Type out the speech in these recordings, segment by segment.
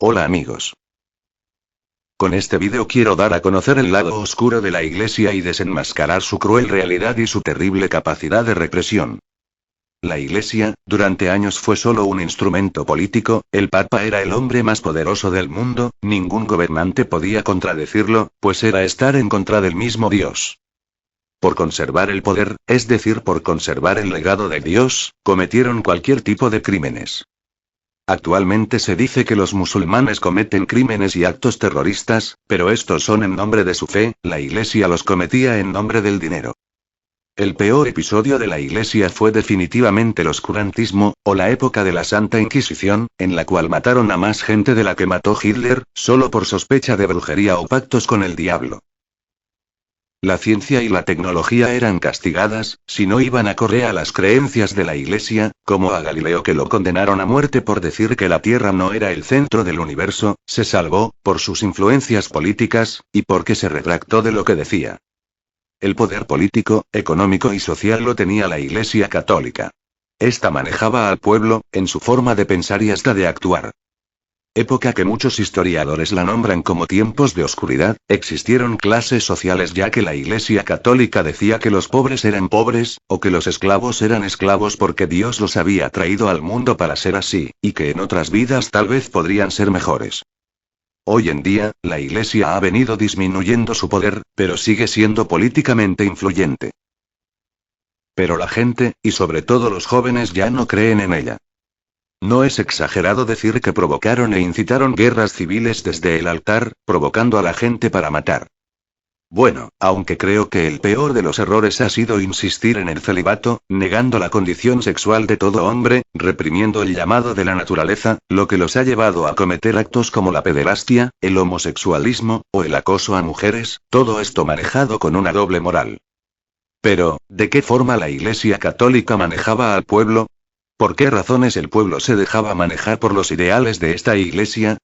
Hola amigos. Con este vídeo quiero dar a conocer el lado oscuro de la Iglesia y desenmascarar su cruel realidad y su terrible capacidad de represión. La Iglesia, durante años fue solo un instrumento político, el Papa era el hombre más poderoso del mundo, ningún gobernante podía contradecirlo, pues era estar en contra del mismo Dios. Por conservar el poder, es decir, por conservar el legado de Dios, cometieron cualquier tipo de crímenes. Actualmente se dice que los musulmanes cometen crímenes y actos terroristas, pero estos son en nombre de su fe, la Iglesia los cometía en nombre del dinero. El peor episodio de la Iglesia fue definitivamente el oscurantismo, o la época de la Santa Inquisición, en la cual mataron a más gente de la que mató Hitler, solo por sospecha de brujería o pactos con el diablo. La ciencia y la tecnología eran castigadas, si no iban acorde a las creencias de la Iglesia, como a Galileo que lo condenaron a muerte por decir que la Tierra no era el centro del universo, se salvó, por sus influencias políticas, y porque se retractó de lo que decía. El poder político, económico y social lo tenía la Iglesia católica. Esta manejaba al pueblo, en su forma de pensar y hasta de actuar. Época que muchos historiadores la nombran como tiempos de oscuridad, existieron clases sociales ya que la Iglesia católica decía que los pobres eran pobres, o que los esclavos eran esclavos porque Dios los había traído al mundo para ser así, y que en otras vidas tal vez podrían ser mejores. Hoy en día, la Iglesia ha venido disminuyendo su poder, pero sigue siendo políticamente influyente. Pero la gente, y sobre todo los jóvenes ya no creen en ella. No es exagerado decir que provocaron e incitaron guerras civiles desde el altar, provocando a la gente para matar. Bueno, aunque creo que el peor de los errores ha sido insistir en el celibato, negando la condición sexual de todo hombre, reprimiendo el llamado de la naturaleza, lo que los ha llevado a cometer actos como la pederastia, el homosexualismo, o el acoso a mujeres, todo esto manejado con una doble moral. Pero, ¿de qué forma la Iglesia católica manejaba al pueblo? ¿Por qué razones el pueblo se dejaba manejar por los ideales de esta Iglesia?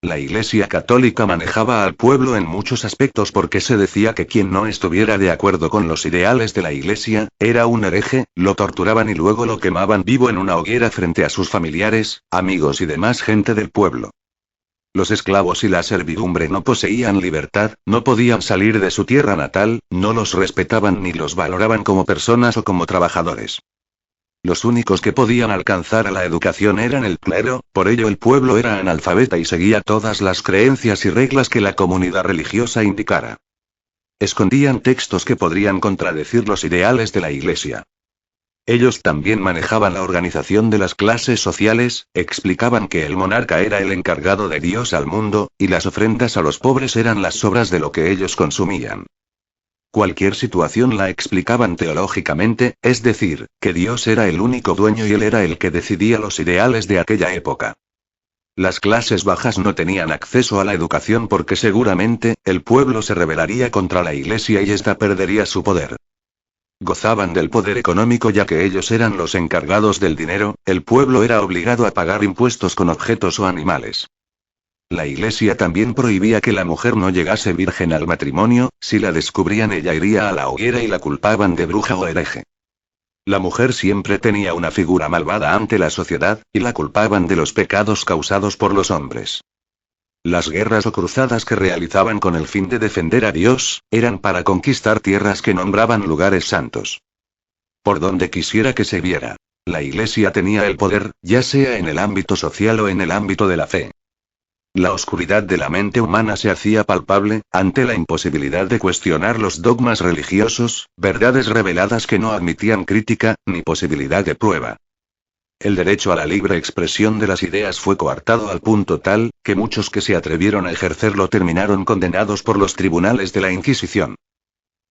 La Iglesia católica manejaba al pueblo en muchos aspectos porque se decía que quien no estuviera de acuerdo con los ideales de la Iglesia, era un hereje, lo torturaban y luego lo quemaban vivo en una hoguera frente a sus familiares, amigos y demás gente del pueblo. Los esclavos y la servidumbre no poseían libertad, no podían salir de su tierra natal, no los respetaban ni los valoraban como personas o como trabajadores. Los únicos que podían alcanzar a la educación eran el clero, por ello el pueblo era analfabeta y seguía todas las creencias y reglas que la comunidad religiosa indicara. Escondían textos que podrían contradecir los ideales de la Iglesia. Ellos también manejaban la organización de las clases sociales, explicaban que el monarca era el encargado de Dios al mundo, y las ofrendas a los pobres eran las sobras de lo que ellos consumían. Cualquier situación la explicaban teológicamente, es decir, que Dios era el único dueño y él era el que decidía los ideales de aquella época. Las clases bajas no tenían acceso a la educación porque seguramente, el pueblo se rebelaría contra la Iglesia y ésta perdería su poder. Gozaban del poder económico ya que ellos eran los encargados del dinero, el pueblo era obligado a pagar impuestos con objetos o animales. La Iglesia también prohibía que la mujer no llegase virgen al matrimonio, si la descubrían ella iría a la hoguera y la culpaban de bruja o hereje. La mujer siempre tenía una figura malvada ante la sociedad, y la culpaban de los pecados causados por los hombres. Las guerras o cruzadas que realizaban con el fin de defender a Dios, eran para conquistar tierras que nombraban lugares santos. Por donde quisiera que se viera, la Iglesia tenía el poder, ya sea en el ámbito social o en el ámbito de la fe. La oscuridad de la mente humana se hacía palpable, ante la imposibilidad de cuestionar los dogmas religiosos, verdades reveladas que no admitían crítica, ni posibilidad de prueba. El derecho a la libre expresión de las ideas fue coartado al punto tal, que muchos que se atrevieron a ejercerlo terminaron condenados por los tribunales de la Inquisición.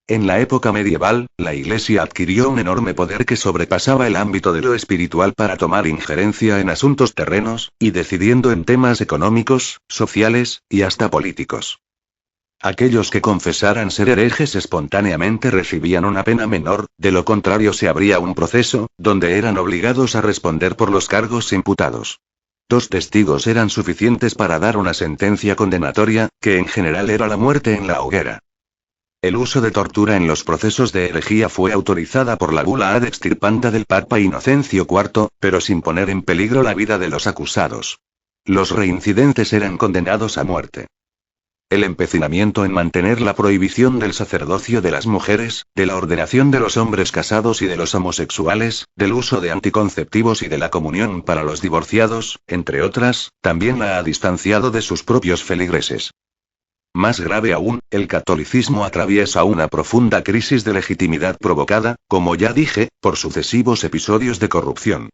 En la época medieval, la Iglesia adquirió un enorme poder que sobrepasaba el ámbito de lo espiritual para tomar injerencia en asuntos terrenos, y decidiendo en temas económicos, sociales, y hasta políticos. Aquellos que confesaran ser herejes espontáneamente recibían una pena menor, de lo contrario se abría un proceso, donde eran obligados a responder por los cargos imputados. 2 testigos eran suficientes para dar una sentencia condenatoria, que en general era la muerte en la hoguera. El uso de tortura en los procesos de herejía fue autorizada por la bula Ad Extirpanda del Papa Inocencio IV, pero sin poner en peligro la vida de los acusados. Los reincidentes eran condenados a muerte. El empecinamiento en mantener la prohibición del sacerdocio de las mujeres, de la ordenación de los hombres casados y de los homosexuales, del uso de anticonceptivos y de la comunión para los divorciados, entre otras, también la ha distanciado de sus propios feligreses. Más grave aún, el catolicismo atraviesa una profunda crisis de legitimidad provocada, como ya dije, por sucesivos episodios de corrupción.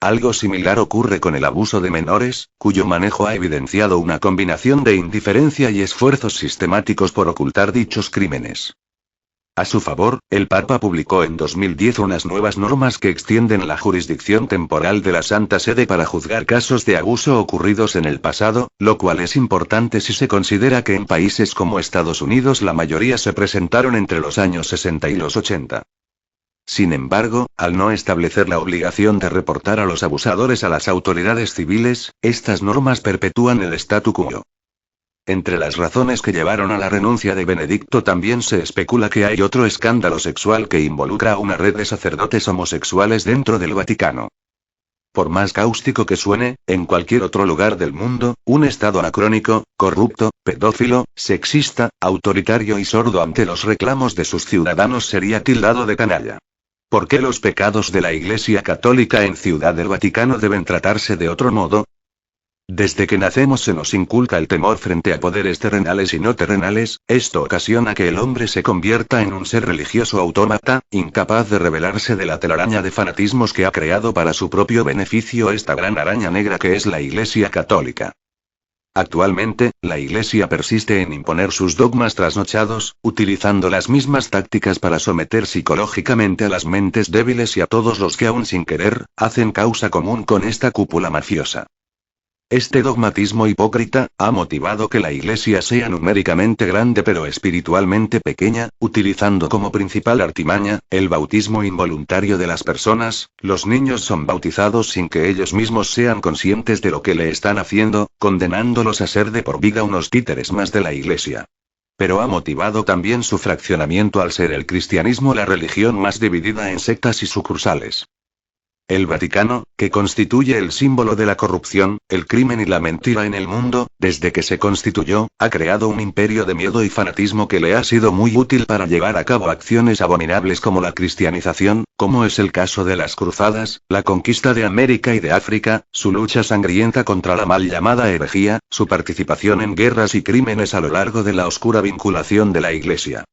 Algo similar ocurre con el abuso de menores, cuyo manejo ha evidenciado una combinación de indiferencia y esfuerzos sistemáticos por ocultar dichos crímenes. A su favor, el Papa publicó en 2010 unas nuevas normas que extienden la jurisdicción temporal de la Santa Sede para juzgar casos de abuso ocurridos en el pasado, lo cual es importante si se considera que en países como Estados Unidos la mayoría se presentaron entre los años 60 y los 80. Sin embargo, al no establecer la obligación de reportar a los abusadores a las autoridades civiles, estas normas perpetúan el statu quo. Entre las razones que llevaron a la renuncia de Benedicto también se especula que hay otro escándalo sexual que involucra a una red de sacerdotes homosexuales dentro del Vaticano. Por más cáustico que suene, en cualquier otro lugar del mundo, un Estado anacrónico, corrupto, pedófilo, sexista, autoritario y sordo ante los reclamos de sus ciudadanos sería tildado de canalla. ¿Por qué los pecados de la Iglesia Católica en Ciudad del Vaticano deben tratarse de otro modo? Desde que nacemos se nos inculca el temor frente a poderes terrenales y no terrenales, esto ocasiona que el hombre se convierta en un ser religioso autómata, incapaz de rebelarse de la telaraña de fanatismos que ha creado para su propio beneficio esta gran araña negra que es la Iglesia Católica. Actualmente, la Iglesia persiste en imponer sus dogmas trasnochados, utilizando las mismas tácticas para someter psicológicamente a las mentes débiles y a todos los que aún sin querer, hacen causa común con esta cúpula mafiosa. Este dogmatismo hipócrita, ha motivado que la Iglesia sea numéricamente grande pero espiritualmente pequeña, utilizando como principal artimaña, el bautismo involuntario de las personas. Los niños son bautizados sin que ellos mismos sean conscientes de lo que le están haciendo, condenándolos a ser de por vida unos títeres más de la Iglesia. Pero ha motivado también su fraccionamiento al ser el cristianismo la religión más dividida en sectas y sucursales. El Vaticano, que constituye el símbolo de la corrupción, el crimen y la mentira en el mundo, desde que se constituyó, ha creado un imperio de miedo y fanatismo que le ha sido muy útil para llevar a cabo acciones abominables como la cristianización, como es el caso de las cruzadas, la conquista de América y de África, su lucha sangrienta contra la mal llamada herejía, su participación en guerras y crímenes a lo largo de la oscura vinculación de la Iglesia.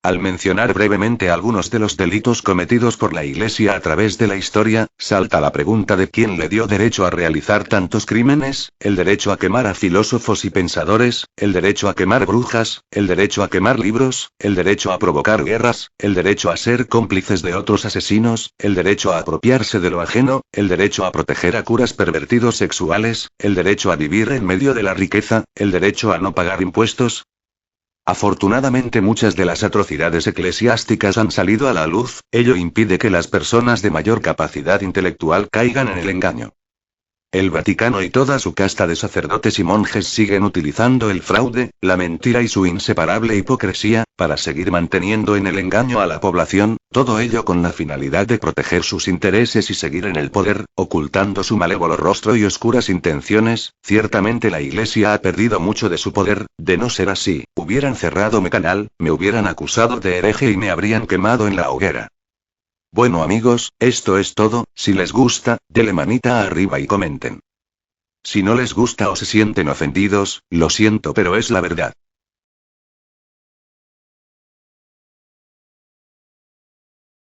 Al mencionar brevemente algunos de los delitos cometidos por la Iglesia a través de la historia, salta la pregunta de quién le dio derecho a realizar tantos crímenes: el derecho a quemar a filósofos y pensadores, el derecho a quemar brujas, el derecho a quemar libros, el derecho a provocar guerras, el derecho a ser cómplices de otros asesinos, el derecho a apropiarse de lo ajeno, el derecho a proteger a curas pervertidos sexuales, el derecho a vivir en medio de la riqueza, el derecho a no pagar impuestos. Afortunadamente muchas de las atrocidades eclesiásticas han salido a la luz, ello impide que las personas de mayor capacidad intelectual caigan en el engaño. El Vaticano y toda su casta de sacerdotes y monjes siguen utilizando el fraude, la mentira y su inseparable hipocresía, para seguir manteniendo en el engaño a la población, todo ello con la finalidad de proteger sus intereses y seguir en el poder, ocultando su malévolo rostro y oscuras intenciones. Ciertamente la Iglesia ha perdido mucho de su poder, de no ser así, hubieran cerrado mi canal, me hubieran acusado de hereje y me habrían quemado en la hoguera. Bueno amigos, esto es todo. Si les gusta, denle manita arriba y comenten. Si no les gusta o se sienten ofendidos, lo siento pero es la verdad.